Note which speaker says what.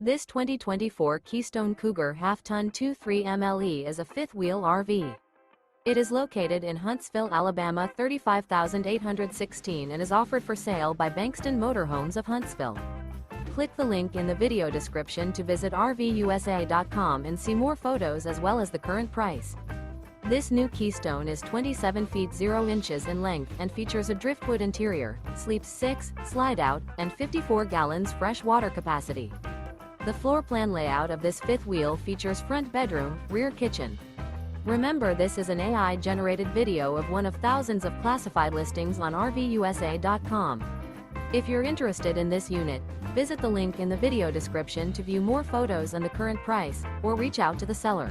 Speaker 1: This 2024 Keystone Cougar Half-Ton 23 MLE is a fifth-wheel RV. It is located in Huntsville, Alabama 35816 and is offered for sale by Bankston Motorhomes of Huntsville. Click the link in the video description to visit RVUSA.com and see more photos as well as the current price. This new Keystone is 27 feet 0 inches in length and features a driftwood interior, sleeps 6, slide-out, and 54 gallons fresh water capacity. The floor plan layout of this fifth wheel features front bedroom, rear kitchen. Remember, this is an AI-generated video of one of thousands of classified listings on RVUSA.com. If you're interested in this unit, visit the link in the video description to view more photos and the current price, or reach out to the seller.